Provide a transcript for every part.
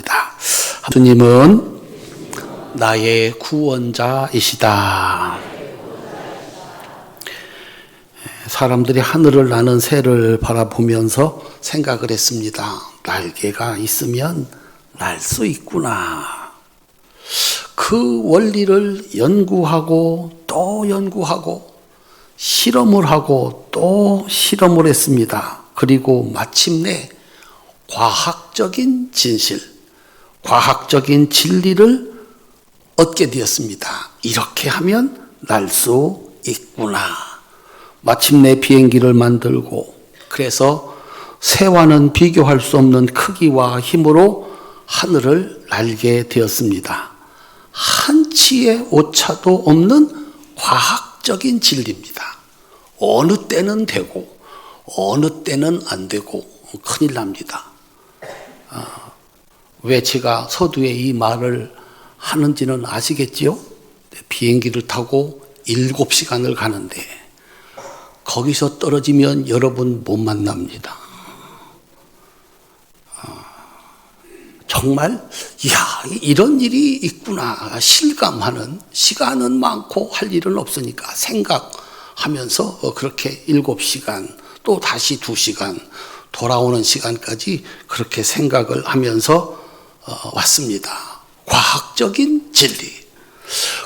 바랍니다. 주님은 나의 구원자이시다. 사람들이 하늘을 나는 새를 바라보면서 생각을 했습니다. 날개가 있으면 날 수 있구나. 그 원리를 연구하고 또 연구하고 실험을 하고 또 실험을 했습니다. 그리고 마침내 과학적인 진실, 과학적인 진리를 얻게 되었습니다. 이렇게 하면 날 수 있구나. 마침내 비행기를 만들고, 그래서 새와는 비교할 수 없는 크기와 힘으로 하늘을 날게 되었습니다. 한치의 오차도 없는 과학적인 진리입니다. 어느 때는 되고 어느 때는 안 되고 큰일 납니다. 왜 제가 서두에 이 말을 하는지는 아시겠지요? 비행기를 타고 7시간을 가는데 거기서 떨어지면 여러분 못 만납니다. 정말 이런 일이 있구나 실감하는, 시간은 많고 할 일은 없으니까 생각하면서 그렇게 7시간 또 다시 2시간 돌아오는 시간까지 그렇게 생각을 하면서 왔습니다. 과학적인 진리.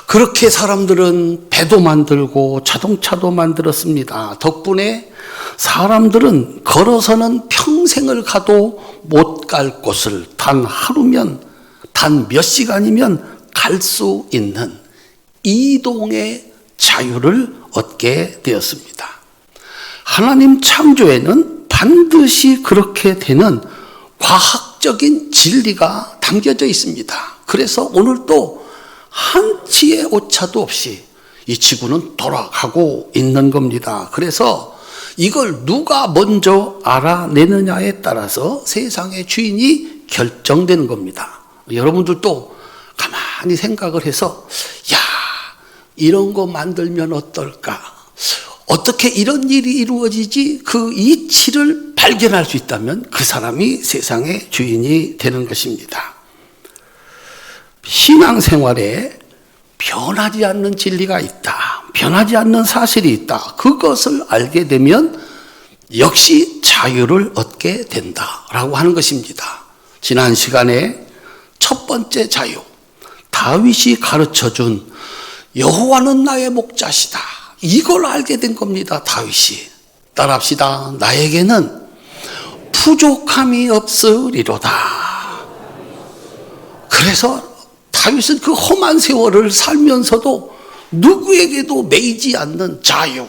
그렇게 사람들은 배도 만들고 자동차도 만들었습니다. 덕분에 사람들은 걸어서는 평생을 가도 못 갈 곳을 단 하루면, 단 몇 시간이면 갈 수 있는 이동의 자유를 얻게 되었습니다. 하나님 창조에는 반드시 그렇게 되는 과학적인 진리가 담겨져 있습니다. 그래서 오늘도 한치의 오차도 없이 이 지구는 돌아가고 있는 겁니다. 그래서 이걸 누가 먼저 알아내느냐에 따라서 세상의 주인이 결정되는 겁니다. 여러분들도 가만히 생각을 해서 이런 거 만들면 어떨까? 어떻게 이런 일이 이루어지지? 그 이치를 발견할 수 있다면 그 사람이 세상의 주인이 되는 것입니다. 신앙생활에 변하지 않는 진리가 있다. 변하지 않는 사실이 있다. 그것을 알게 되면 역시 자유를 얻게 된다라고 하는 것입니다. 지난 시간에 첫 번째 자유, 다윗이 가르쳐준 여호와는 나의 목자시다. 이걸 알게 된 겁니다. 다윗이. 따라합시다. 나에게는 부족함이 없으리로다. 그래서 다윗은 그 험한 세월을 살면서도 누구에게도 매이지 않는 자유,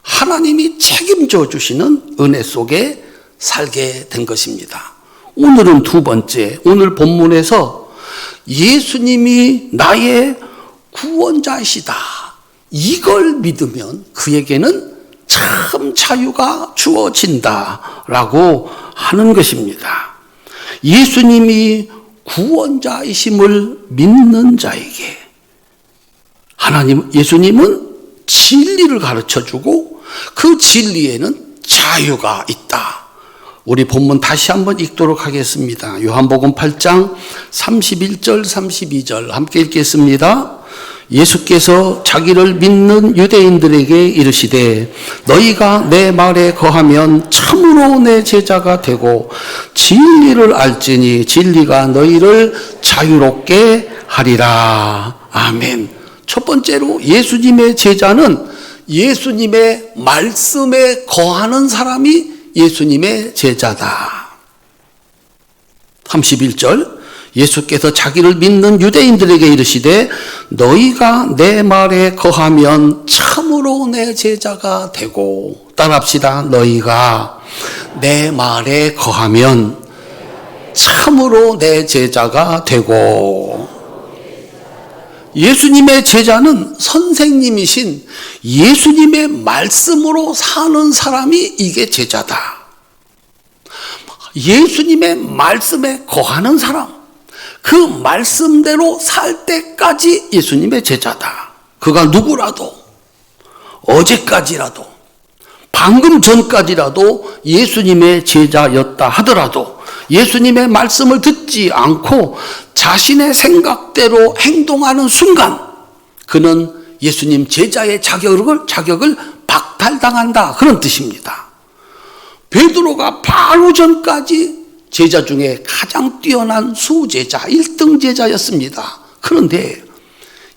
하나님이 책임져 주시는 은혜 속에 살게 된 것입니다. 오늘은 두 번째, 오늘 본문에서 예수님이 나의 구원자이시다. 이걸 믿으면 그에게는 참 자유가 주어진다라고 하는 것입니다. 예수님이 구원자이심을 믿는 자에게 예수님은 진리를 가르쳐주고 그 진리에는 자유가 있다. 우리 본문 다시 한번 읽도록 하겠습니다. 요한복음 8장 31절 32절 함께 읽겠습니다. 예수께서 자기를 믿는 유대인들에게 이르시되 너희가 내 말에 거하면 참으로 내 제자가 되고 진리를 알지니 진리가 너희를 자유롭게 하리라. 아멘. 첫 번째로 예수님의 제자는 예수님의 말씀에 거하는 사람이 예수님의 제자다. 31절 예수께서 자기를 믿는 유대인들에게 이르시되 너희가 내 말에 거하면 참으로 내 제자가 되고, 따라합시다. 너희가 내 말에 거하면 참으로 내 제자가 되고. 예수님의 제자는 선생님이신 예수님의 말씀으로 사는 사람이 이게 제자다. 예수님의 말씀에 거하는 사람, 그 말씀대로 살 때까지 예수님의 제자다. 그가 누구라도, 어제까지라도, 방금 전까지라도 예수님의 제자였다 하더라도 예수님의 말씀을 듣지 않고 자신의 생각대로 행동하는 순간 그는 예수님 제자의 자격을 박탈당한다, 그런 뜻입니다. 베드로가 바로 전까지 제자 중에 가장 뛰어난 수제자, 1등 제자였습니다. 그런데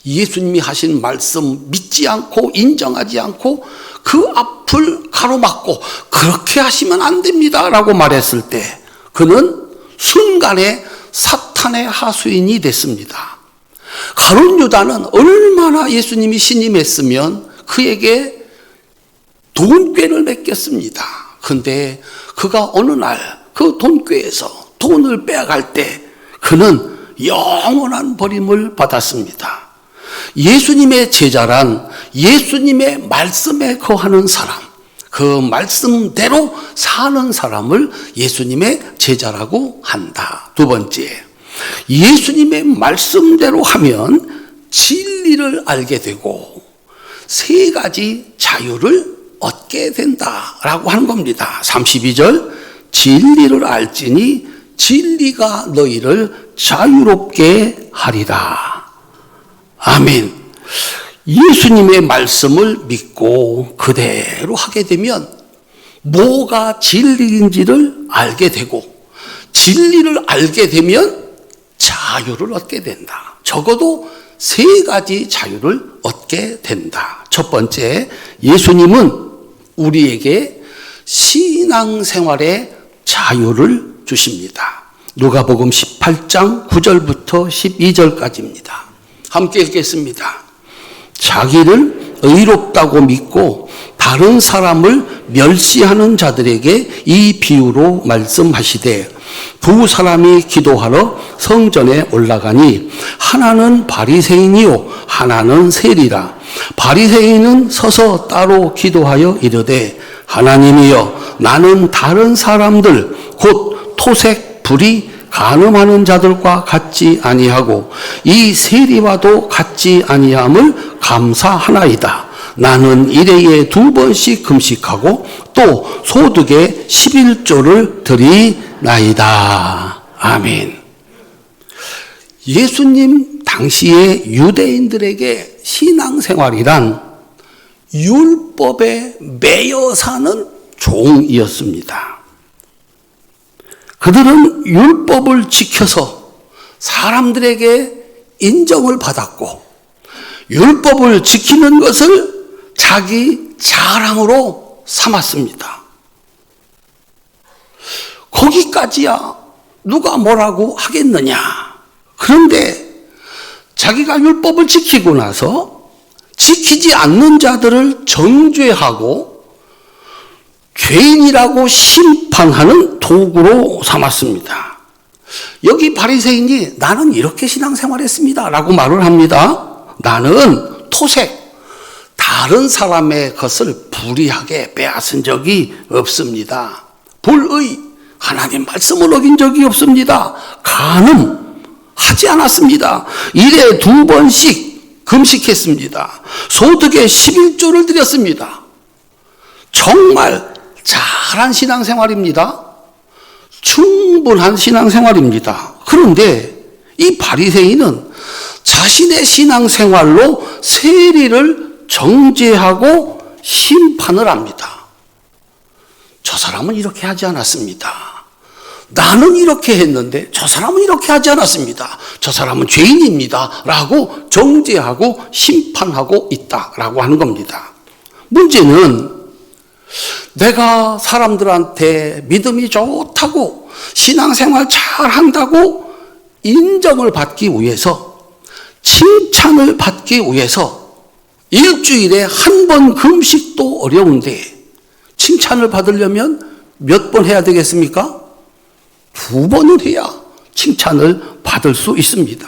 예수님이 하신 말씀 믿지 않고 인정하지 않고 그 앞을 가로막고 그렇게 하시면 안 됩니다 라고 말했을 때 그는 순간에 사탄의 하수인이 됐습니다. 가룟 유다는 얼마나 예수님이 신임했으면 그에게 돈꾀를 맡겼습니다. 그런데 그가 어느 날 그 돈꾀에서 돈을 빼앗갈 때 그는 영원한 버림을 받았습니다. 예수님의 제자란 예수님의 말씀에 거하는 사람, 그 말씀대로 사는 사람을 예수님의 제자라고 한다. 두 번째, 예수님의 말씀대로 하면 진리를 알게 되고 세 가지 자유를 얻게 된다라고 하는 겁니다. 32절, 진리를 알지니 진리가 너희를 자유롭게 하리라. 아멘. 예수님의 말씀을 믿고 그대로 하게 되면 뭐가 진리인지를 알게 되고 진리를 알게 되면 자유를 얻게 된다. 적어도 세 가지 자유를 얻게 된다. 첫 번째, 예수님은 우리에게 신앙생활의 자유를 주십니다. 누가복음 18장 9절부터 12절까지입니다. 함께 읽겠습니다. 자기를 의롭다고 믿고 다른 사람을 멸시하는 자들에게 이 비유로 말씀하시되 두 사람이 기도하러 성전에 올라가니 하나는 바리새인이요 하나는 세리라. 바리새인은 서서 따로 기도하여 이르되 하나님이여 나는 다른 사람들 곧 토색 불의 간음하는 자들과 같지 아니하고 이 세리와도 같지 아니함을 감사하나이다. 나는 일회에 2번씩 금식하고 또 소득의 11조를 드리나이다. 아멘. 예수님 당시에 유대인들에게 신앙생활이란 율법에 매여 사는 종이었습니다. 그들은 율법을 지켜서 사람들에게 인정을 받았고 율법을 지키는 것을 자기 자랑으로 삼았습니다. 거기까지야 누가 뭐라고 하겠느냐. 그런데 자기가 율법을 지키고 나서 지키지 않는 자들을 정죄하고 죄인이라고 심판하는 도구로 삼았습니다. 여기 바리새인이 나는 이렇게 신앙생활했습니다 라고 말을 합니다. 나는 토색, 다른 사람의 것을 불의하게 빼앗은 적이 없습니다. 불의, 하나님 말씀을 어긴 적이 없습니다. 간음, 하지 않았습니다. 일에 2번씩 금식했습니다. 소득의 11조를 드렸습니다. 정말 잘한 신앙생활입니다. 충분한 신앙생활입니다. 그런데 이 바리새인은 자신의 신앙생활로 세리를 정죄하고 심판을 합니다. 저 사람은 이렇게 하지 않았습니다. 나는 이렇게 했는데 저 사람은 이렇게 하지 않았습니다. 저 사람은 죄인입니다. 라고 정죄하고 심판하고 있다라고 하는 겁니다. 문제는 내가 사람들한테 믿음이 좋다고 신앙생활 잘한다고 인정을 받기 위해서 칭찬을 받기 위해서 일주일에 한 번 금식도 어려운데 칭찬을 받으려면 몇 번 해야 되겠습니까? 2번을 해야 칭찬을 받을 수 있습니다.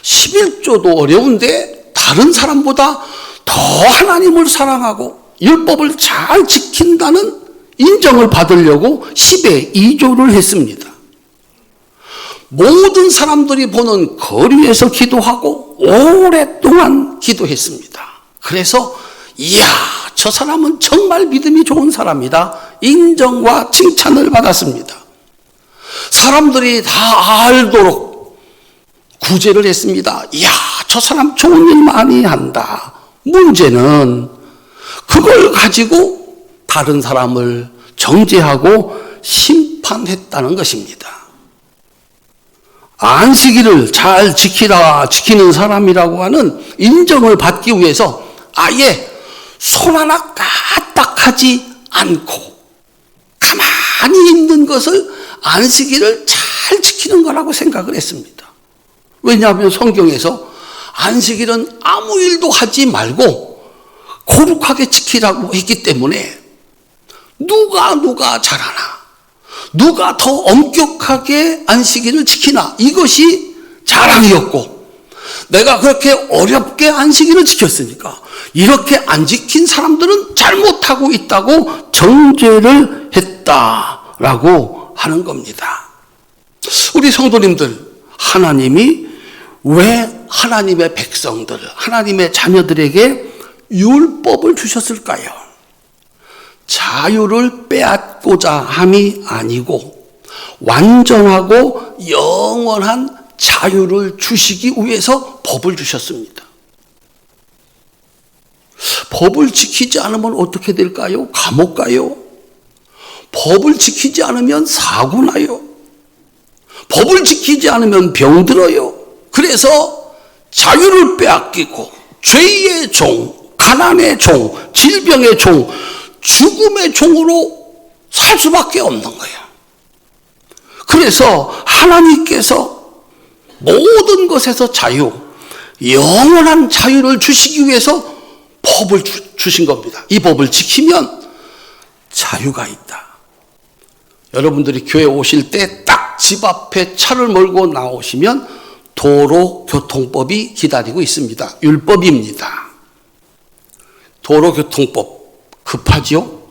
11조도 어려운데 다른 사람보다 더 하나님을 사랑하고 율법을 잘 지킨다는 인정을 받으려고 10의 2조를 했습니다. 모든 사람들이 보는 거리에서 기도하고 오랫동안 기도했습니다. 그래서 이야, 저 사람은 정말 믿음이 좋은 사람이다 인정과 칭찬을 받았습니다. 사람들이 다 알도록 구제를 했습니다. 이야, 저 사람 좋은 일 많이 한다. 문제는 그걸 가지고 다른 사람을 정죄하고 심판했다는 것입니다. 안식일을 잘 지키는 사람이라고 하는 인정을 받기 위해서 아예 손 하나 까딱하지 않고 가만히 있는 것을 안식일을 잘 지키는 거라고 생각을 했습니다. 왜냐하면 성경에서 안식일은 아무 일도 하지 말고 거룩하게 지키라고 했기 때문에 누가 잘하나, 누가 더 엄격하게 안식일을 지키나, 이것이 자랑이었고, 내가 그렇게 어렵게 안식일을 지켰으니까 이렇게 안 지킨 사람들은 잘못하고 있다고 정죄를 했다라고 하는 겁니다. 우리 성도님들, 하나님이 왜 하나님의 백성들, 하나님의 자녀들에게 율법을 주셨을까요? 자유를 빼앗고자 함이 아니고 완전하고 영원한 자유를 주시기 위해서 법을 주셨습니다. 법을 지키지 않으면 어떻게 될까요? 감옥 가요. 법을 지키지 않으면 사고 나요. 법을 지키지 않으면 병들어요. 그래서 자유를 빼앗기고 죄의 종, 가난의 종, 질병의 종, 죽음의 종으로 살 수밖에 없는 거예요. 그래서 하나님께서 모든 것에서 자유, 영원한 자유를 주시기 위해서 법을 주신 겁니다. 이 법을 지키면 자유가 있다. 여러분들이 교회 오실 때 딱 집 앞에 차를 몰고 나오시면 도로교통법이 기다리고 있습니다. 율법입니다. 도로교통법 급하죠?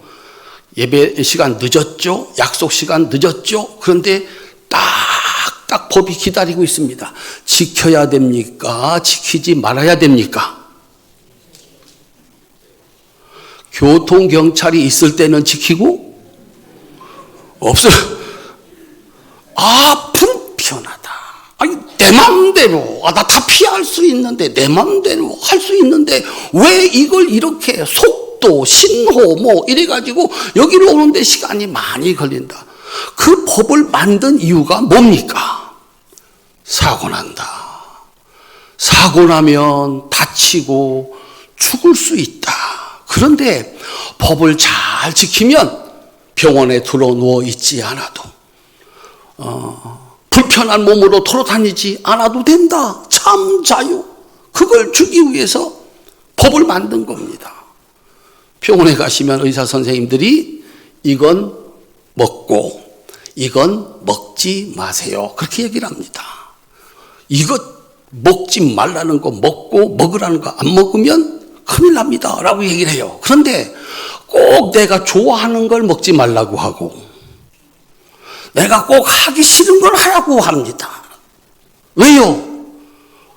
예배 시간 늦었죠? 약속 시간 늦었죠? 그런데 딱 법이 기다리고 있습니다. 지켜야 됩니까? 지키지 말아야 됩니까? 교통경찰이 있을 때는 지키고 없어요. 불편하다. 내 맘대로, 나 다 피할 수 있는데, 내 맘대로 할 수 있는데, 왜 이걸 이렇게 속도, 신호, 이래가지고 여기로 오는데 시간이 많이 걸린다. 그 법을 만든 이유가 뭡니까? 사고 난다. 사고 나면 다치고 죽을 수 있다. 그런데 법을 잘 지키면 병원에 들어 누워 있지 않아도, 불편한 몸으로 돌아다니지 않아도 된다. 참 자유. 그걸 주기 위해서 법을 만든 겁니다. 병원에 가시면 의사 선생님들이 이건 먹고 이건 먹지 마세요. 그렇게 얘기를 합니다. 이것 먹지 말라는 거 먹고 먹으라는 거 안 먹으면 큰일 납니다. 라고 얘기를 해요. 그런데 꼭 내가 좋아하는 걸 먹지 말라고 하고 내가 꼭 하기 싫은 걸 하라고 합니다. 왜요?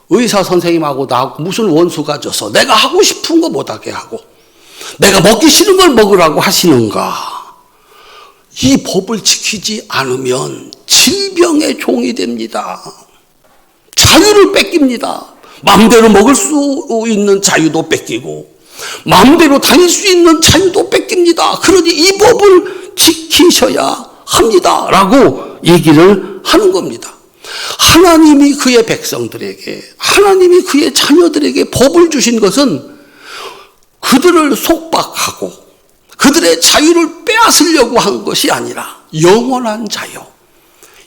의사 선생님하고 나하고 무슨 원수가 져서 내가 하고 싶은 거 못하게 하고 내가 먹기 싫은 걸 먹으라고 하시는가? 이 법을 지키지 않으면 질병의 종이 됩니다. 자유를 뺏깁니다. 마음대로 먹을 수 있는 자유도 뺏기고 마음대로 다닐 수 있는 자유도 뺏깁니다. 그러니 이 법을 지키셔야 합니다. 라고 얘기를 하는 겁니다. 하나님이 그의 백성들에게, 하나님이 그의 자녀들에게 법을 주신 것은 그들을 속박하고 그들의 자유를 빼앗으려고 한 것이 아니라 영원한 자유.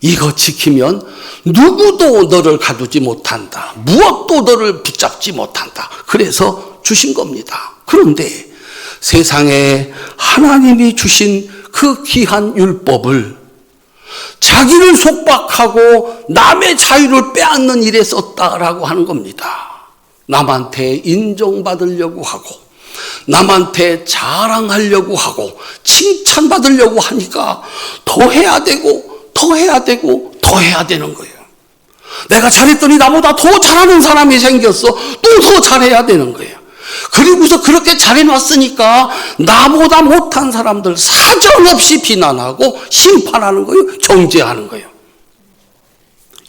이거 지키면 누구도 너를 가두지 못한다. 무엇도 너를 붙잡지 못한다. 그래서 주신 겁니다. 그런데 세상에 하나님이 주신 그 귀한 율법을 자기를 속박하고 남의 자유를 빼앗는 일에 썼다라고 하는 겁니다. 남한테 인정받으려고 하고 남한테 자랑하려고 하고 칭찬받으려고 하니까 더 해야 되고 더 해야 되고 더 해야 되는 거예요. 내가 잘했더니 나보다 더 잘하는 사람이 생겼어. 또 더 잘해야 되는 거예요. 그리고서 그렇게 잘해놨으니까 나보다 못한 사람들 사정없이 비난하고 심판하는 거예요. 정죄하는 거예요.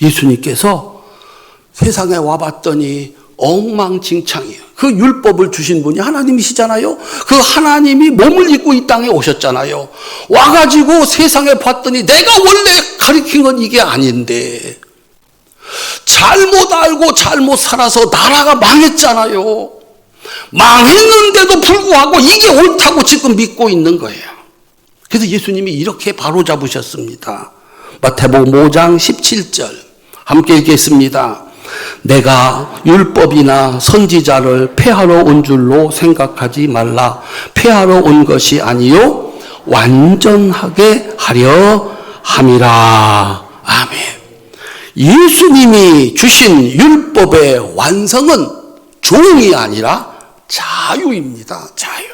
예수님께서 세상에 와봤더니 엉망진창이에요. 그 율법을 주신 분이 하나님이시잖아요. 그 하나님이 몸을 입고 이 땅에 오셨잖아요. 와가지고 세상에 봤더니 내가 원래 가르친 건 이게 아닌데 잘못 알고 잘못 살아서 나라가 망했잖아요. 망했는데도 불구하고 이게 옳다고 지금 믿고 있는 거예요. 그래서 예수님이 이렇게 바로잡으셨습니다. 마태복음 5장 17절 함께 읽겠습니다. 내가 율법이나 선지자를 폐하러 온 줄로 생각하지 말라. 폐하러 온 것이 아니요 완전하게 하려 함이라. 아멘. 예수님이 주신 율법의 완성은 종이 아니라 자유입니다. 자유.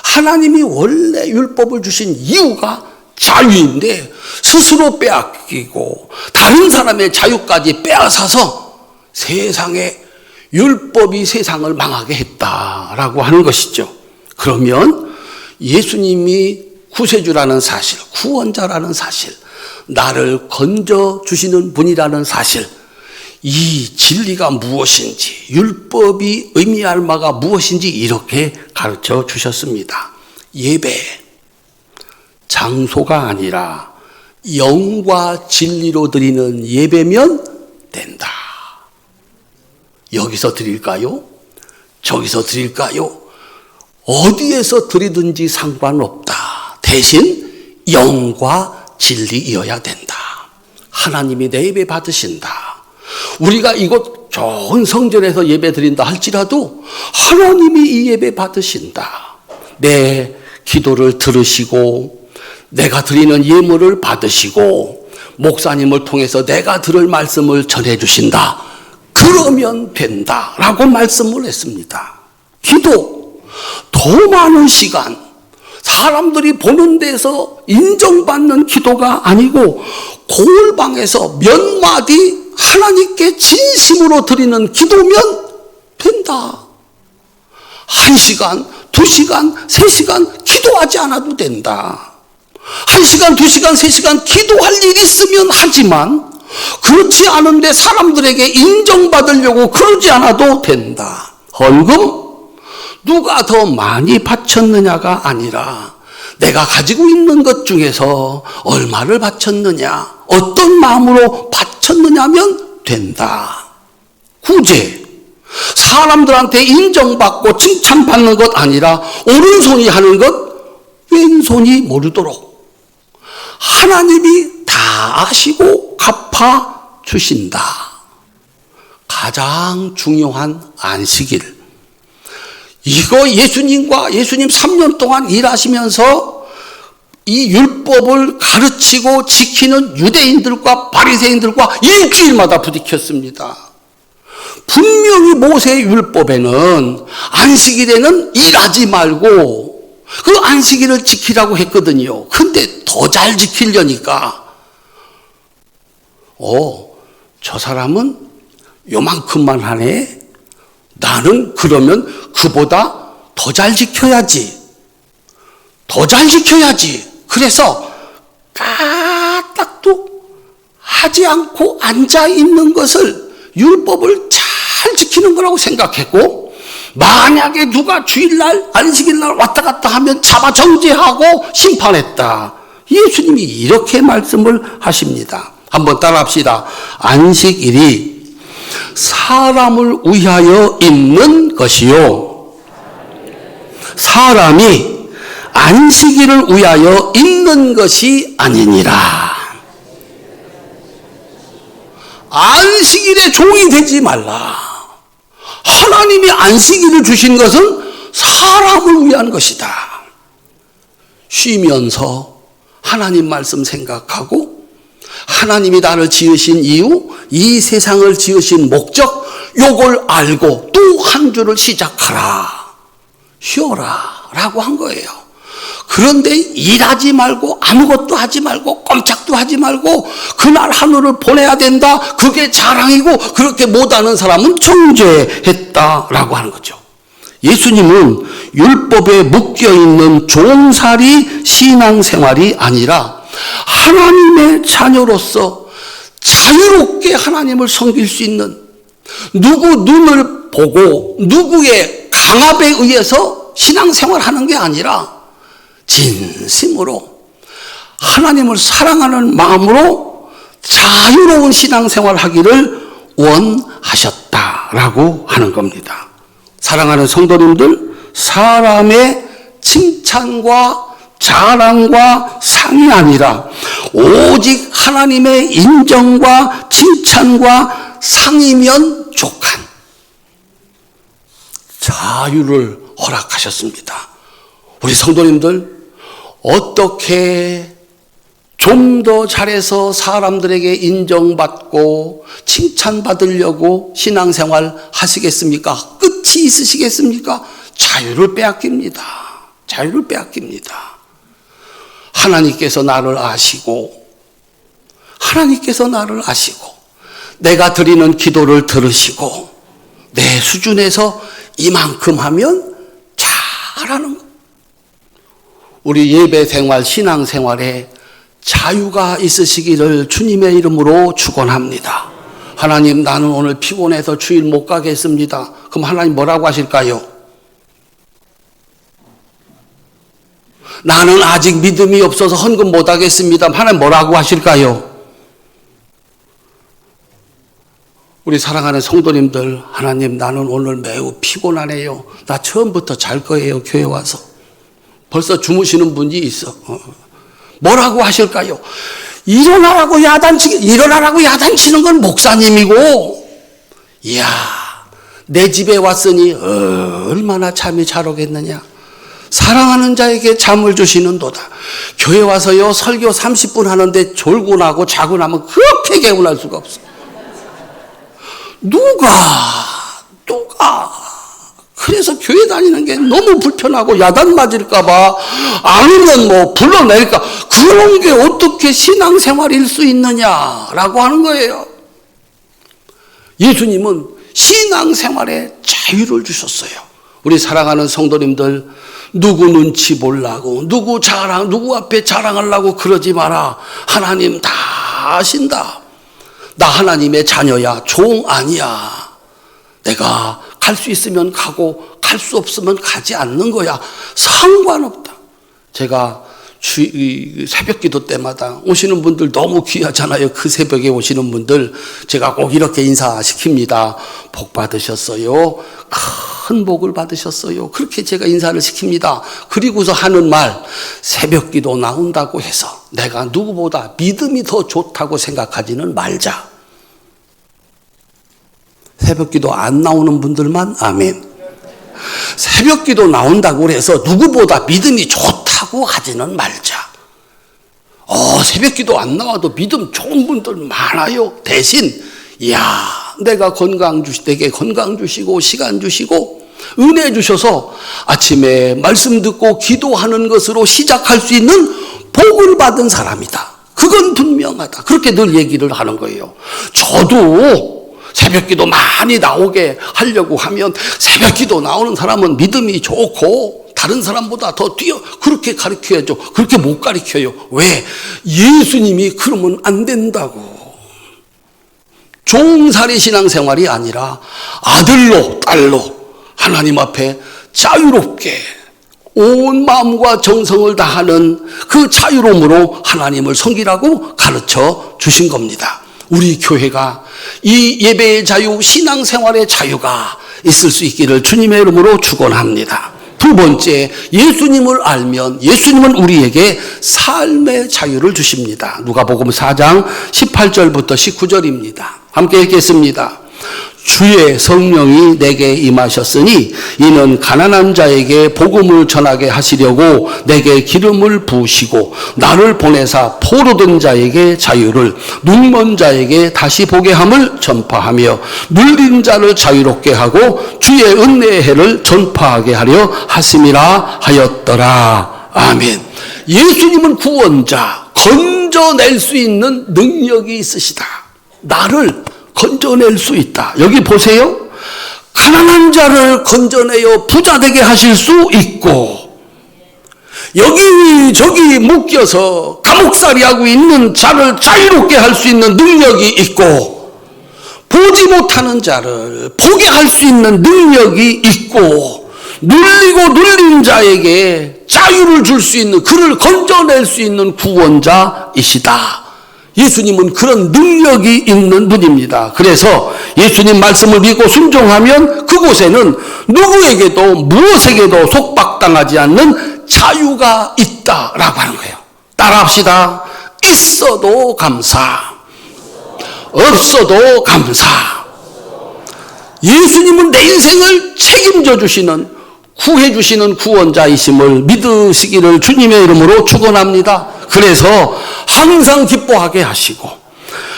하나님이 원래 율법을 주신 이유가 자유인데 스스로 빼앗기고 다른 사람의 자유까지 빼앗아서 세상에 율법이 세상을 망하게 했다라고 하는 것이죠. 그러면 예수님이 구세주라는 사실, 구원자라는 사실, 나를 건져주시는 분이라는 사실, 이 진리가 무엇인지, 율법이 의미할 바가 무엇인지 이렇게 가르쳐 주셨습니다. 예배, 장소가 아니라 영과 진리로 드리는 예배면 된다. 여기서 드릴까요? 저기서 드릴까요? 어디에서 드리든지 상관없다. 대신 영과 진리이어야 된다. 하나님이 내 예배 받으신다. 우리가 이곳 좋은 성전에서 예배 드린다 할지라도 하나님이 이 예배 받으신다. 내 기도를 들으시고 내가 드리는 예물을 받으시고 목사님을 통해서 내가 들을 말씀을 전해주신다. 그러면 된다라고 말씀을 했습니다. 기도, 더 많은 시간, 사람들이 보는 데서 인정받는 기도가 아니고 고을방에서 몇 마디 하나님께 진심으로 드리는 기도면 된다. 1시간, 2시간, 3시간 기도하지 않아도 된다. 1시간, 2시간, 3시간 기도할 일 있으면 하지만 그렇지 않은데 사람들에게 인정받으려고 그러지 않아도 된다. 헌금? 누가 더 많이 바쳤느냐가 아니라 내가 가지고 있는 것 중에서 얼마를 바쳤느냐, 어떤 마음으로 바쳤느냐면 된다. 구제, 사람들한테 인정받고 칭찬받는 것 아니라 오른손이 하는 것 왼손이 모르도록 하나님이 다 아시고 갚아주신다. 가장 중요한 안식일. 이거 예수님 3년 동안 일하시면서 이 율법을 가르치고 지키는 유대인들과 바리새인들과 일주일마다 부딪혔습니다. 분명히 모세의 율법에는 안식일에는 일하지 말고 그 안식일을 지키라고 했거든요. 근데 더 잘 지키려니까 저 사람은 요만큼만 하네. 나는 그러면 그보다 더 잘 지켜야지. 더 잘 지켜야지. 그래서 까딱도 하지 않고 앉아있는 것을 율법을 잘 지키는 거라고 생각했고, 만약에 누가 주일날, 안식일날 왔다 갔다 하면 잡아 정죄하고 심판했다. 예수님이 이렇게 말씀을 하십니다. 한번 따라합시다. 안식일이 사람을 위하여 있는 것이요, 사람이 안식일을 위하여 있는 것이 아니니라. 안식일에 종이 되지 말라. 하나님이 안식일을 주신 것은 사람을 위한 것이다. 쉬면서 하나님 말씀 생각하고 하나님이 나를 지으신 이유, 이 세상을 지으신 목적, 요걸 알고 또 한 주를 시작하라. 쉬어라 라고 한 거예요. 그런데 일하지 말고 아무것도 하지 말고 꼼짝도 하지 말고 그날 하루를 보내야 된다. 그게 자랑이고 그렇게 못하는 사람은 정죄했다라고 하는 거죠. 예수님은 율법에 묶여있는 종살이 신앙생활이 아니라 하나님의 자녀로서 자유롭게 하나님을 섬길 수 있는, 누구 눈을 보고 누구의 강압에 의해서 신앙생활하는 게 아니라 진심으로 하나님을 사랑하는 마음으로 자유로운 신앙생활 하기를 원하셨다라고 하는 겁니다. 사랑하는 성도님들, 사람의 칭찬과 자랑과 상이 아니라 오직 하나님의 인정과 칭찬과 상이면 족한 자유를 허락하셨습니다. 우리 성도님들, 어떻게 좀 더 잘해서 사람들에게 인정받고 칭찬받으려고 신앙생활 하시겠습니까? 끝이 있으시겠습니까? 자유를 빼앗깁니다. 자유를 빼앗깁니다. 하나님께서 나를 아시고, 하나님께서 나를 아시고, 내가 드리는 기도를 들으시고, 내 수준에서 이만큼 하면 잘하는 것. 우리 예배 생활, 신앙 생활에 자유가 있으시기를 주님의 이름으로 축원합니다. 하나님, 나는 오늘 피곤해서 주일 못 가겠습니다. 그럼 하나님 뭐라고 하실까요? 나는 아직 믿음이 없어서 헌금 못 하겠습니다. 하나님 뭐라고 하실까요? 우리 사랑하는 성도님들, 하나님, 나는 오늘 매우 피곤하네요. 나 처음부터 잘 거예요, 교회 와서. 벌써 주무시는 분이 있어. 뭐라고 하실까요? 일어나라고 야단치는 건 목사님이고, 이야, 내 집에 왔으니 얼마나 잠이 잘 오겠느냐. 사랑하는 자에게 잠을 주시는도다. 교회 와서요, 설교 30분 하는데 졸고 나고 자고 나면 그렇게 개운할 수가 없어. 누가 그래서 교회 다니는 게 너무 불편하고 야단 맞을까봐 아니면 뭐 불러낼까, 그런 게 어떻게 신앙생활일 수 있느냐라고 하는 거예요. 예수님은 신앙생활에 자유를 주셨어요. 우리 사랑하는 성도님들, 누구 눈치 보려고, 누구 앞에 자랑하려고 그러지 마라. 하나님 다 아신다. 나 하나님의 자녀야, 종 아니야. 내가 갈 수 있으면 가고 갈 수 없으면 가지 않는 거야. 상관없다. 제가 새벽 기도 때마다 오시는 분들 너무 귀하잖아요. 그 새벽에 오시는 분들 제가 꼭 이렇게 인사시킵니다. 복 받으셨어요. 큰 복을 받으셨어요. 그렇게 제가 인사를 시킵니다. 그리고서 하는 말, 새벽 기도 나온다고 해서 내가 누구보다 믿음이 더 좋다고 생각하지는 말자. 새벽 기도 안 나오는 분들만 아멘. 새벽 기도 나온다고 해서 누구보다 믿음이 좋다고 하지는 말자. 새벽 기도 안 나와도 믿음 좋은 분들 많아요. 대신, 내게 건강 주시고, 시간 주시고, 은혜 주셔서 아침에 말씀 듣고 기도하는 것으로 시작할 수 있는 복을 받은 사람이다. 그건 분명하다. 그렇게 늘 얘기를 하는 거예요. 저도 새벽 기도 많이 나오게 하려고 하면 새벽 기도 나오는 사람은 믿음이 좋고 다른 사람보다 더 그렇게 가르쳐야죠. 그렇게 못 가르쳐요. 왜? 예수님이 그러면 안 된다고. 종살이 신앙생활이 아니라 아들로 딸로 하나님 앞에 자유롭게 온 마음과 정성을 다하는 그 자유로움으로 하나님을 섬기라고 가르쳐 주신 겁니다. 우리 교회가 이 예배의 자유, 신앙생활의 자유가 있을 수 있기를 주님의 이름으로 축원합니다. 두 번째, 예수님을 알면 예수님은 우리에게 삶의 자유를 주십니다. 누가복음 4장 18절부터 19절입니다. 함께 읽겠습니다. 주의 성령이 내게 임하셨으니 이는 가난한 자에게 복음을 전하게 하시려고 내게 기름을 부으시고 나를 보내사 포로된 자에게 자유를, 눈먼 자에게 다시 보게 함을 전파하며 눌린 자를 자유롭게 하고 주의 은혜의 해를 전파하게 하려 하심이라 하였더라. 아멘. 예수님은 구원자, 건져낼 수 있는 능력이 있으시다. 나를 건져낼 수 있다. 여기 보세요. 가난한 자를 건져내어 부자 되게 하실 수 있고, 여기저기 묶여서 감옥살이하고 있는 자를 자유롭게 할 수 있는 능력이 있고, 보지 못하는 자를 보게 할 수 있는 능력이 있고, 눌리고 눌린 자에게 자유를 줄 수 있는, 그를 건져낼 수 있는 구원자이시다. 예수님은 그런 능력이 있는 분입니다. 그래서 예수님 말씀을 믿고 순종하면 그곳에는 누구에게도 무엇에게도 속박당하지 않는 자유가 있다라고 하는 거예요. 따라합시다. 있어도 감사, 없어도 감사. 예수님은 내 인생을 책임져 주시는, 구해 주시는 구원자이심을 믿으시기를 주님의 이름으로 축원합니다. 그래서 항상 기뻐하게 하시고,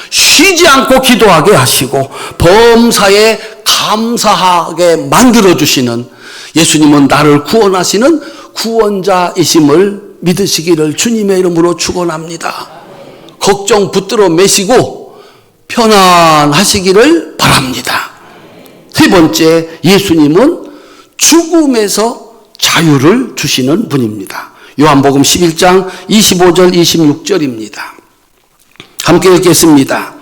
쉬지 않고 기도하게 하시고, 범사에 감사하게 만들어 주시는 예수님은 나를 구원하시는 구원자이심을 믿으시기를 주님의 이름으로 축원합니다. 걱정 붙들어 매시고 편안하시기를 바랍니다. 세 번째, 예수님은 죽음에서 자유를 주시는 분입니다. 요한복음 11장 25절 26절입니다. 함께 읽겠습니다.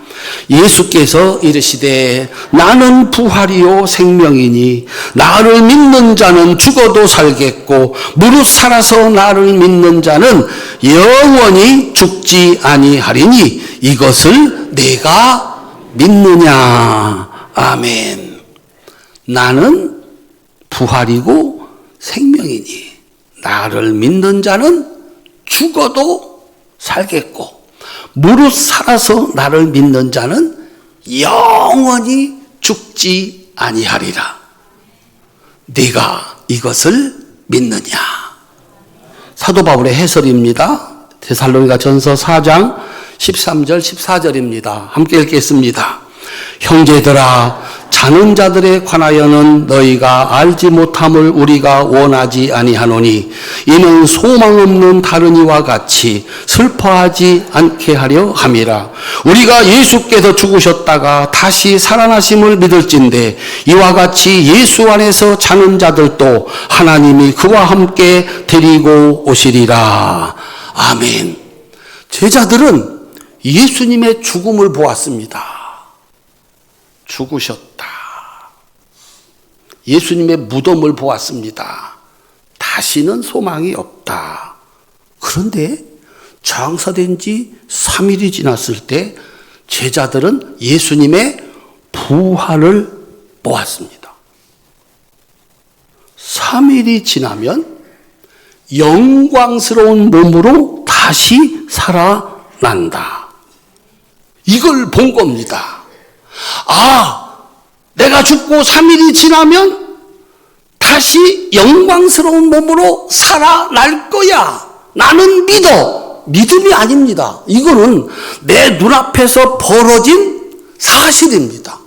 예수께서 이르시되 나는 부활이요 생명이니 나를 믿는 자는 죽어도 살겠고 무릇 살아서 나를 믿는 자는 영원히 죽지 아니하리니 이것을 내가 믿느냐. 아멘. 나는 부활이고 생명이니 나를 믿는 자는 죽어도 살겠고 무릇 살아서 나를 믿는 자는 영원히 죽지 아니하리라. 네가 이것을 믿느냐. 사도 바울의 해설입니다. 데살로니가전서 4장 13절 14절입니다. 함께 읽겠습니다. 형제들아, 자는 자들에 관하여는 너희가 알지 못함을 우리가 원하지 아니하노니 이는 소망 없는 다른 이와 같이 슬퍼하지 않게 하려 함이라. 우리가 예수께서 죽으셨다가 다시 살아나심을 믿을진대 이와 같이 예수 안에서 자는 자들도 하나님이 그와 함께 데리고 오시리라. 아멘. 제자들은 예수님의 죽음을 보았습니다. 죽으셨다. 예수님의 무덤을 보았습니다. 다시는 소망이 없다. 그런데 장사된 지 3일이 지났을 때 제자들은 예수님의 부활을 보았습니다. 3일이 지나면 영광스러운 몸으로 다시 살아난다. 이걸 본 겁니다. 아, 내가 죽고 3일이 지나면 다시 영광스러운 몸으로 살아날 거야. 나는 믿어. 믿음이 아닙니다. 이거는 내 눈앞에서 벌어진 사실입니다.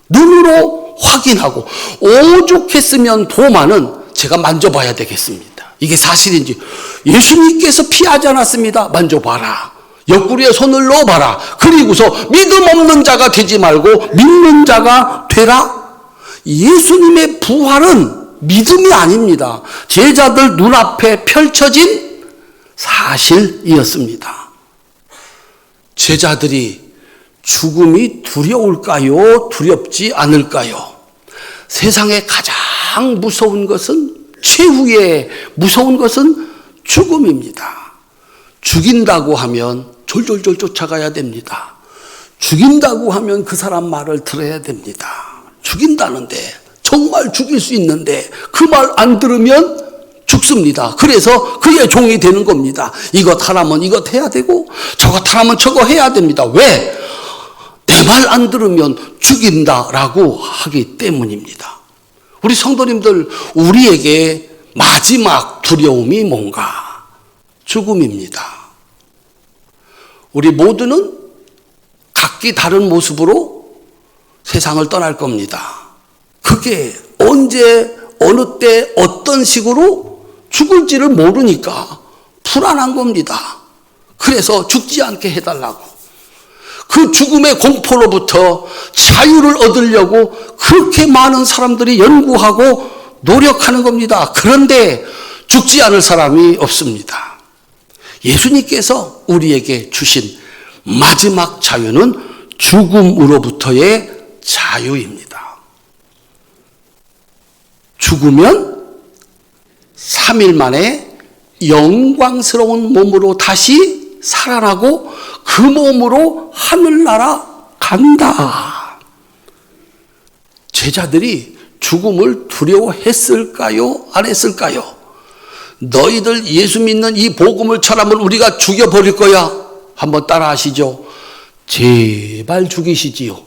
눈으로 확인하고 오죽했으면 도마는 제가 만져봐야 되겠습니다. 이게 사실인지. 예수님께서 피하지 않았습니다. 만져봐라. 옆구리에 손을 넣어봐라. 그리고서 믿음 없는 자가 되지 말고 믿는 자가 되라. 예수님의 부활은 믿음이 아닙니다. 제자들 눈앞에 펼쳐진 사실이었습니다. 제자들이 죽음이 두려울까요? 두렵지 않을까요? 세상에 가장 무서운 것은, 최후의 무서운 것은 죽음입니다. 죽인다고 하면 졸졸졸 쫓아가야 됩니다. 죽인다고 하면 그 사람 말을 들어야 됩니다. 죽인다는데, 정말 죽일 수 있는데 그 말 안 들으면 죽습니다. 그래서 그의 종이 되는 겁니다. 이것 하라면 이것 해야 되고 저것 하라면 저거 해야 됩니다. 왜? 내 말 안 들으면 죽인다라고 하기 때문입니다. 우리 성도님들, 우리에게 마지막 두려움이 뭔가? 죽음입니다. 우리 모두는 각기 다른 모습으로 세상을 떠날 겁니다. 그게 언제, 어느 때, 어떤 식으로 죽을지를 모르니까 불안한 겁니다. 그래서 죽지 않게 해달라고. 그 죽음의 공포로부터 자유를 얻으려고 그렇게 많은 사람들이 연구하고 노력하는 겁니다. 그런데 죽지 않을 사람이 없습니다. 예수님께서 우리에게 주신 마지막 자유는 죽음으로부터의 자유입니다. 죽으면 3일 만에 영광스러운 몸으로 다시 살아나고 그 몸으로 하늘나라 간다. 제자들이 죽음을 두려워했을까요? 안 했을까요? 너희들 예수 믿는 이 복음을 전하면 우리가 죽여버릴 거야. 한번 따라 하시죠. 제발 죽이시지요.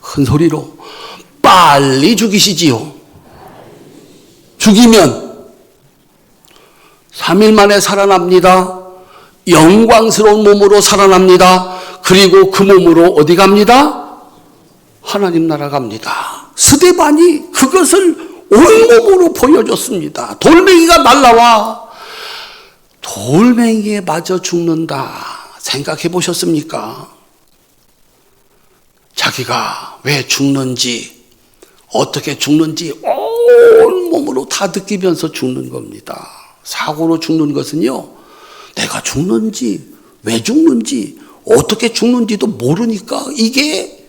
큰 소리로 빨리 죽이시지요. 죽이면 3일 만에 살아납니다. 영광스러운 몸으로 살아납니다. 그리고 그 몸으로 어디 갑니다? 하나님 나라 갑니다. 스데반이 그것을 온몸으로 보여줬습니다. 돌멩이가 날라와 돌멩이에 맞아 죽는다. 생각해 보셨습니까? 자기가 왜 죽는지, 어떻게 죽는지 온몸으로 다 느끼면서 죽는 겁니다. 사고로 죽는 것은요, 내가 죽는지, 왜 죽는지, 어떻게 죽는지도 모르니까 이게,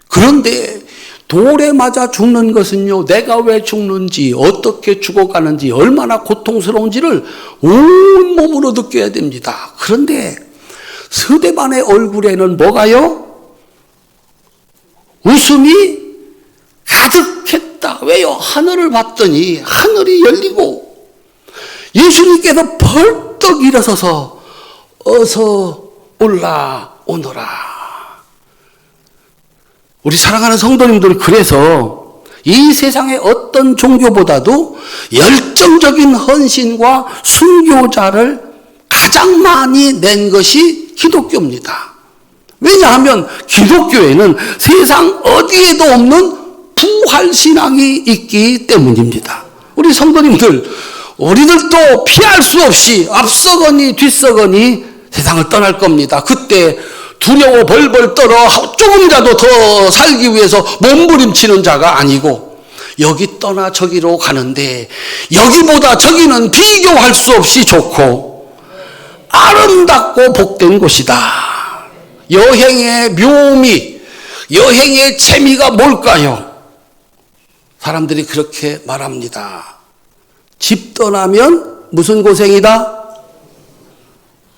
그런데 돌에 맞아 죽는 것은요, 내가 왜 죽는지, 어떻게 죽어가는지, 얼마나 고통스러운지를 온몸으로 느껴야 됩니다. 그런데 스데반의 얼굴에는 뭐가요? 웃음이 가득했다. 왜요? 하늘을 봤더니 하늘이 열리고 예수님께서 벌떡 일어서서 어서 올라오너라. 우리 사랑하는 성도님들, 그래서 이 세상의 어떤 종교보다도 열정적인 헌신과 순교자를 가장 많이 낸 것이 기독교입니다. 왜냐하면 기독교에는 세상 어디에도 없는 부활신앙이 있기 때문입니다. 우리 성도님들, 우리들도 피할 수 없이 앞서거니 뒤서거니 세상을 떠날 겁니다. 그때 두려워 벌벌 떨어 조금이라도 더 살기 위해서 몸부림치는 자가 아니고, 여기 떠나 저기로 가는데 여기보다 저기는 비교할 수 없이 좋고 아름답고 복된 곳이다. 여행의 묘미, 여행의 재미가 뭘까요? 사람들이 그렇게 말합니다. 집 떠나면 무슨 고생이다?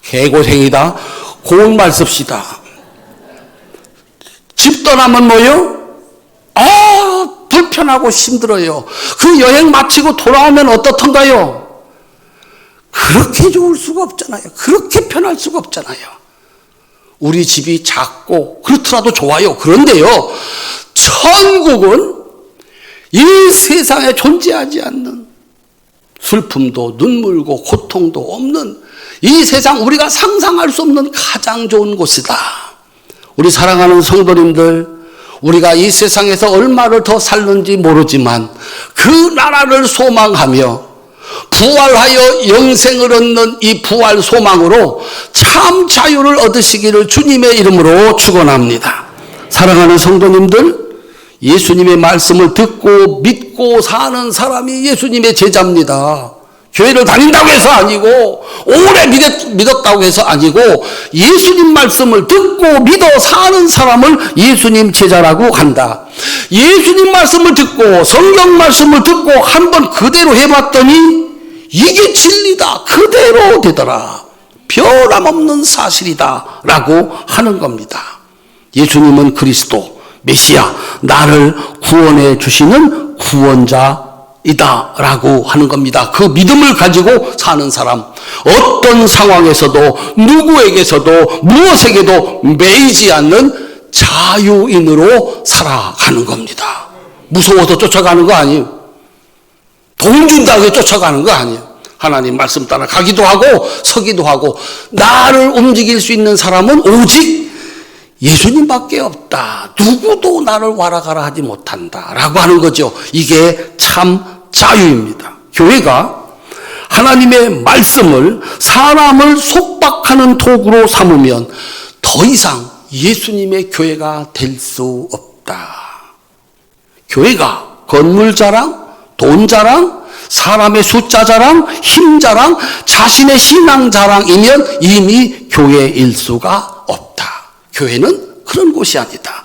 개고생이다. 고운 말 씁시다. 집 떠나면 뭐요? 불편하고 힘들어요. 그 여행 마치고 돌아오면 어떻던가요? 그렇게 좋을 수가 없잖아요. 그렇게 편할 수가 없잖아요. 우리 집이 작고 그렇더라도 좋아요. 그런데요, 천국은 이 세상에 존재하지 않는, 슬픔도 눈물고 고통도 없는, 이 세상 우리가 상상할 수 없는 가장 좋은 곳이다. 우리 사랑하는 성도님들, 우리가 이 세상에서 얼마를 더 살는지 모르지만 그 나라를 소망하며 부활하여 영생을 얻는 이 부활 소망으로 참 자유를 얻으시기를 주님의 이름으로 축원합니다. 사랑하는 성도님들, 예수님의 말씀을 듣고 믿고 사는 사람이 예수님의 제자입니다. 교회를 다닌다고 해서 아니고, 오래 믿었다고 해서 아니고, 예수님 말씀을 듣고 믿어 사는 사람을 예수님 제자라고 한다. 예수님 말씀을 듣고 성경 말씀을 듣고 한번 그대로 해봤더니 이게 진리다, 그대로 되더라, 변함없는 사실이다 라고 하는 겁니다. 예수님은 그리스도, 메시아, 나를 구원해 주시는 구원자이다 라고 하는 겁니다. 그 믿음을 가지고 사는 사람, 어떤 상황에서도 누구에게서도 무엇에게도 매이지 않는 자유인으로 살아가는 겁니다. 무서워서 쫓아가는 거 아니에요. 돈 준다고 해서 쫓아가는 거 아니에요. 하나님 말씀 따라 가기도 하고 서기도 하고, 나를 움직일 수 있는 사람은 오직 예수님밖에 없다. 누구도 나를 와라 가라 하지 못한다 라고 하는 거죠. 이게 참 자유입니다. 교회가 하나님의 말씀을 사람을 속박하는 도구로 삼으면 더 이상 예수님의 교회가 될 수 없다. 교회가 건물 자랑, 돈 자랑, 사람의 숫자 자랑, 힘 자랑, 자신의 신앙 자랑이면 이미 교회일 수가 없다. 교회는 그런 곳이 아니다.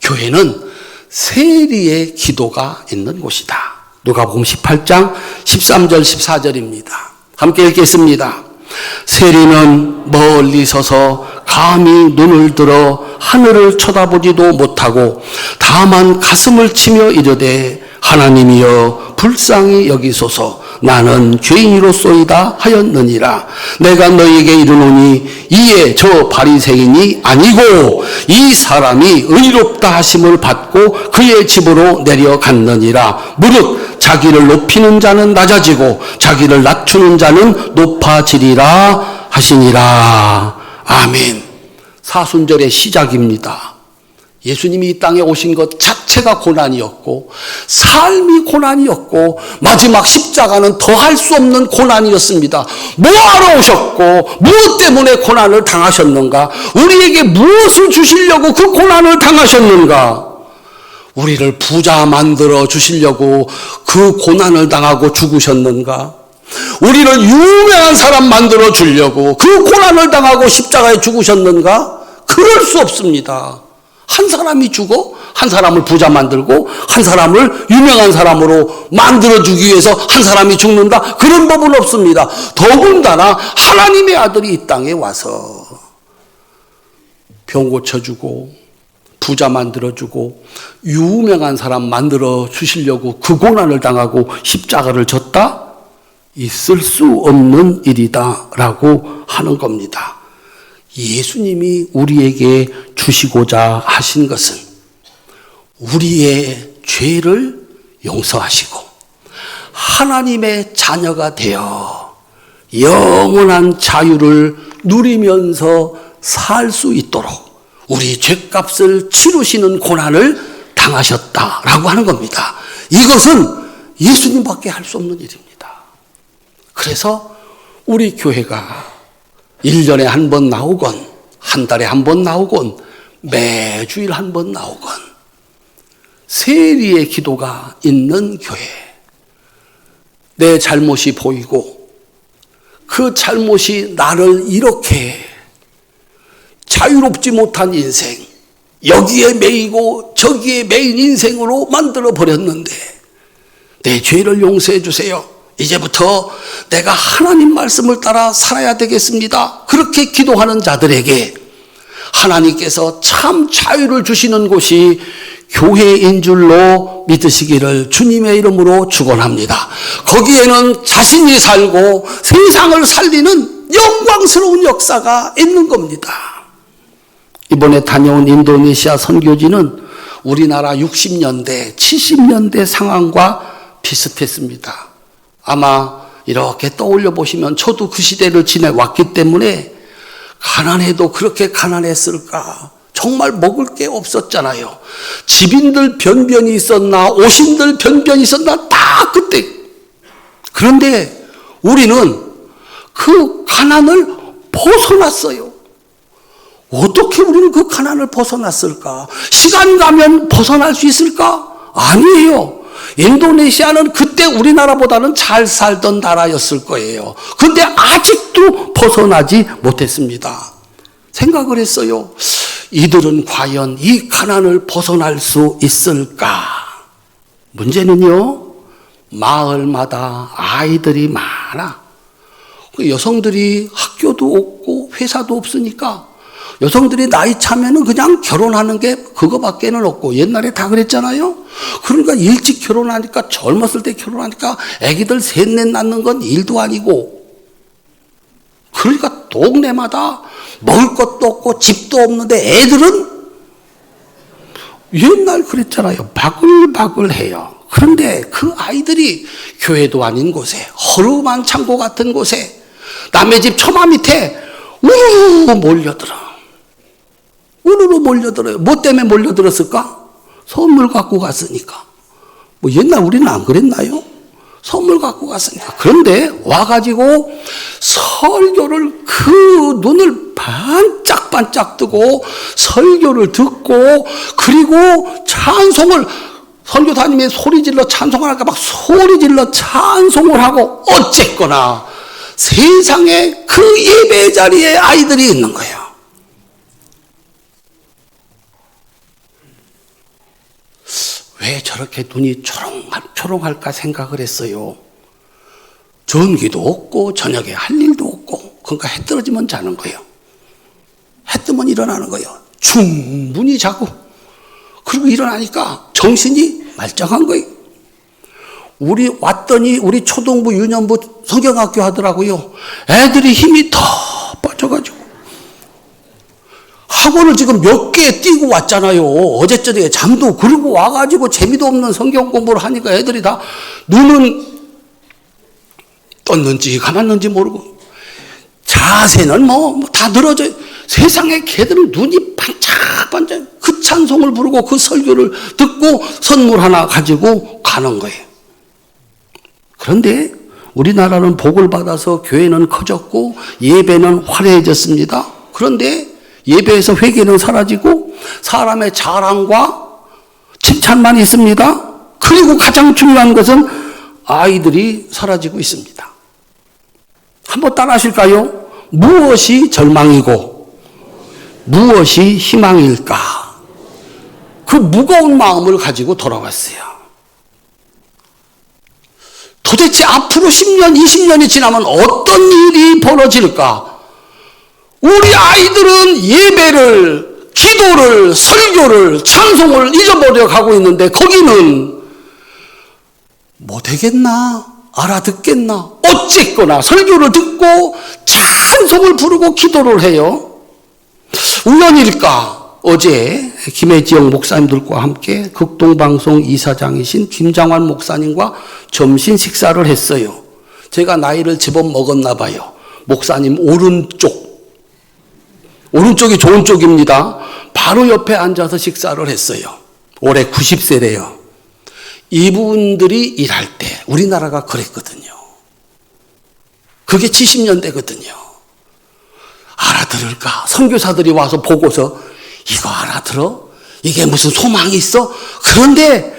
교회는 세리의 기도가 있는 곳이다. 누가복음 18장 13절 14절입니다. 함께 읽겠습니다. 세리는 멀리 서서 감히 눈을 들어 하늘을 쳐다보지도 못하고 다만 가슴을 치며 이르되 하나님이여 불쌍히 여기소서 나는 죄인이로소이다 하였느니라. 내가 너희에게 이르노니 이에 저 바리새인이 아니고 이 사람이 의롭다 하심을 받고 그의 집으로 내려갔느니라. 무릇 자기를 높이는 자는 낮아지고 자기를 낮추는 자는 높아지리라 하시니라. 아멘. 사순절의 시작입니다. 예수님이 이 땅에 오신 것 자체가 고난이었고 삶이 고난이었고 마지막 십자가는 더할 수 없는 고난이었습니다. 뭐하러 오셨고 무엇 때문에 고난을 당하셨는가? 우리에게 무엇을 주시려고 그 고난을 당하셨는가? 우리를 부자 만들어 주시려고 그 고난을 당하고 죽으셨는가? 우리를 유명한 사람 만들어 주려고 그 고난을 당하고 십자가에 죽으셨는가? 그럴 수 없습니다. 한 사람이 죽어 한 사람을 부자 만들고 한 사람을 유명한 사람으로 만들어주기 위해서 한 사람이 죽는다? 그런 법은 없습니다. 더군다나 하나님의 아들이 이 땅에 와서 병 고쳐주고 부자 만들어주고 유명한 사람 만들어주시려고 그 고난을 당하고 십자가를 졌다? 있을 수 없는 일이다 라고 하는 겁니다. 예수님이 우리에게 주시고자 하신 것은 우리의 죄를 용서하시고 하나님의 자녀가 되어 영원한 자유를 누리면서 살 수 있도록 우리 죄값을 치르시는 고난을 당하셨다라고 하는 겁니다. 이것은 예수님밖에 할 수 없는 일입니다. 그래서 우리 교회가 1년에 한 번 나오건 한 달에 한 번 나오건 매주일 한 번 나오건 세리의 기도가 있는 교회, 내 잘못이 보이고 그 잘못이 나를 이렇게 자유롭지 못한 인생, 여기에 매이고 저기에 매인 인생으로 만들어 버렸는데 내 죄를 용서해 주세요. 이제부터 내가 하나님 말씀을 따라 살아야 되겠습니다. 그렇게 기도하는 자들에게 하나님께서 참 자유를 주시는 곳이 교회인 줄로 믿으시기를 주님의 이름으로 축원합니다. 거기에는 자신이 살고 세상을 살리는 영광스러운 역사가 있는 겁니다. 이번에 다녀온 인도네시아 선교지는 우리나라 60년대, 70년대 상황과 비슷했습니다. 아마 이렇게 떠올려 보시면 저도 그 시대를 지내왔기 때문에 가난해도 그렇게 가난했을까? 정말 먹을 게 없었잖아요. 집인들 변변이 있었나 오신들 변변이 있었나 다 그때. 그런데 우리는 그 가난을 벗어났어요. 어떻게 우리는 그 가난을 벗어났을까? 시간 가면 벗어날 수 있을까? 아니에요. 인도네시아는 그때 우리나라보다는 잘 살던 나라였을 거예요. 그런데 아직도 벗어나지 못했습니다. 생각을 했어요. 이들은 과연 이 가난을 벗어날 수 있을까? 문제는요, 마을마다 아이들이 많아. 여성들이 학교도 없고 회사도 없으니까 여성들이 나이 차면은 그냥 결혼하는 게 그거밖에는 없고, 옛날에 다 그랬잖아요. 그러니까 일찍 결혼하니까, 젊었을 때 결혼하니까 애기들 셋넷 낳는 건 일도 아니고, 그러니까 동네마다 먹을 것도 없고 집도 없는데 애들은 옛날 그랬잖아요. 바글바글해요. 그런데 그 아이들이 교회도 아닌 곳에, 허름한 창고 같은 곳에, 남의 집 처마 밑에 우르르 몰려들어. 우르르 몰려들어요. 뭐 때문에 몰려들었을까? 선물 갖고 갔으니까. 뭐 옛날 우리는 안 그랬나요? 선물 갖고 갔으니까. 그런데 와가지고 설교를, 그 눈을 반짝반짝 뜨고 설교를 듣고, 그리고 찬송을 선교사님이 소리질러 찬송을 할까 막 소리질러 찬송을 하고 어쨌거나 세상에 그 예배 자리에 아이들이 있는 거예요. 왜 저렇게 눈이 초롱할까 생각을 했어요. 전기도 없고 저녁에 할 일도 없고 그러니까 해 떨어지면 자는 거예요. 해 뜨면 일어나는 거예요. 충분히 자고 그리고 일어나니까 정신이 말짱한 거예요. 우리 왔더니 우리 초등부 유년부 성경학교 하더라고요. 애들이 힘이 더 빠져가지고 학원을 지금 몇 개 뛰고 왔잖아요. 어제 저녁에 잠도 그러고 와가지고 재미도 없는 성경 공부를 하니까 애들이 다 눈은 떴는지 감았는지 모르고 자세는 뭐 다 늘어져요. 세상에 걔들은 눈이 반짝반짝 그 찬송을 부르고 그 설교를 듣고 선물 하나 가지고 가는 거예요. 그런데 우리나라는 복을 받아서 교회는 커졌고 예배는 화려해졌습니다. 그런데 예배에서 회개는 사라지고 사람의 자랑과 칭찬만 있습니다. 그리고 가장 중요한 것은 아이들이 사라지고 있습니다. 한번 따라 하실까요? 무엇이 절망이고 무엇이 희망일까? 그 무거운 마음을 가지고 돌아왔어요. 도대체 앞으로 10년, 20년이 지나면 어떤 일이 벌어질까? 우리 아이들은 예배를, 기도를, 설교를, 찬송을 잊어버려 가고 있는데 거기는 뭐 되겠나? 알아듣겠나? 어쨌거나 설교를 듣고 찬송을 부르고 기도를 해요. 우연일까? 어제 김혜지영 목사님들과 함께 극동방송 이사장이신 김장환 목사님과 점심 식사를 했어요. 제가 나이를 제법 먹었나 봐요. 목사님 오른쪽이 좋은 쪽입니다. 바로 옆에 앉아서 식사를 했어요. 올해 90세래요. 이분들이 일할 때 우리나라가 그랬거든요. 그게 70년대거든요. 알아들을까? 선교사들이 와서 보고서 이거 알아들어? 이게 무슨 소망이 있어? 그런데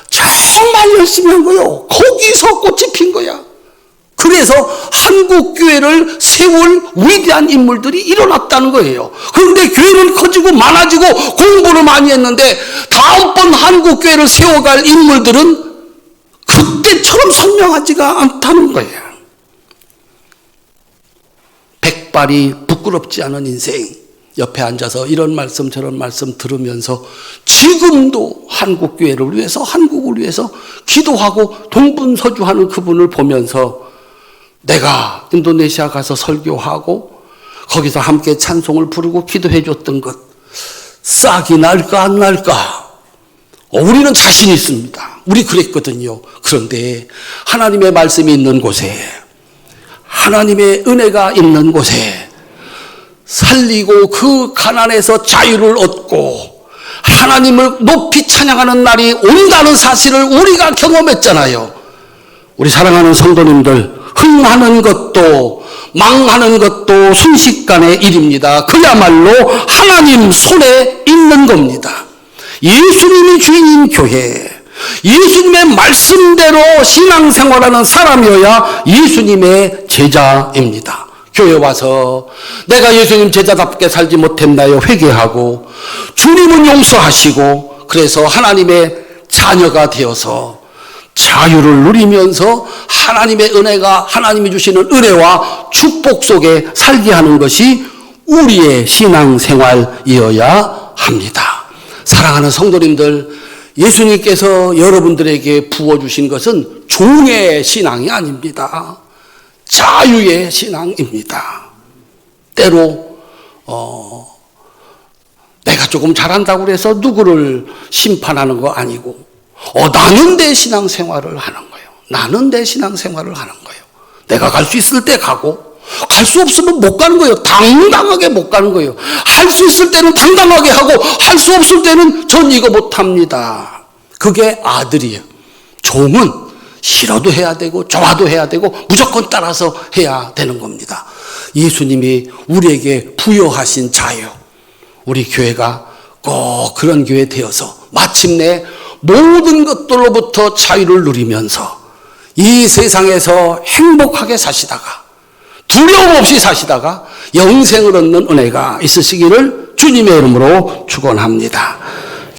정말 열심히 한 거예요. 거기서 꽃이 핀 거야. 그래서 한국교회를 세울 위대한 인물들이 일어났다는 거예요. 그런데 교회는 커지고 많아지고 공부를 많이 했는데 다음번 한국교회를 세워갈 인물들은 그때처럼 선명하지가 않다는 거예요. 백발이 부끄럽지 않은 인생. 옆에 앉아서 이런 말씀 저런 말씀 들으면서 지금도 한국교회를 위해서 한국을 위해서 기도하고 동분서주하는 그분을 보면서 내가 인도네시아 가서 설교하고 거기서 함께 찬송을 부르고 기도해 줬던 것 싹이 날까 안 날까? 우리는 자신 있습니다. 우리 그랬거든요. 그런데 하나님의 말씀이 있는 곳에 하나님의 은혜가 있는 곳에 살리고 그 가난에서 자유를 얻고 하나님을 높이 찬양하는 날이 온다는 사실을 우리가 경험했잖아요. 우리 사랑하는 성도님들, 흥하는 것도 망하는 것도 순식간의 일입니다. 그야말로 하나님 손에 있는 겁니다. 예수님이 주인인 교회, 예수님의 말씀대로 신앙생활하는 사람이어야 예수님의 제자입니다. 교회 와서 내가 예수님 제자답게 살지 못했나요? 회개하고 주님은 용서하시고 그래서 하나님의 자녀가 되어서 자유를 누리면서 하나님의 은혜가 하나님이 주시는 은혜와 축복 속에 살게 하는 것이 우리의 신앙생활이어야 합니다. 사랑하는 성도님들, 예수님께서 여러분들에게 부어주신 것은 종의 신앙이 아닙니다. 자유의 신앙입니다. 때로 내가 조금 잘한다고 해서 누구를 심판하는 거 아니고 나는 내 신앙생활을 하는 거예요. 나는 내 신앙생활을 하는 거예요. 내가 갈 수 있을 때 가고 갈 수 없으면 못 가는 거예요. 당당하게 못 가는 거예요. 할 수 있을 때는 당당하게 하고 할 수 없을 때는 전 이거 못합니다. 그게 아들이에요. 종은 싫어도 해야 되고 좋아도 해야 되고 무조건 따라서 해야 되는 겁니다. 예수님이 우리에게 부여하신 자유, 우리 교회가 꼭 그런 교회 되어서 마침내 모든 것들로부터 자유를 누리면서 이 세상에서 행복하게 사시다가 두려움 없이 사시다가 영생을 얻는 은혜가 있으시기를 주님의 이름으로 축원합니다.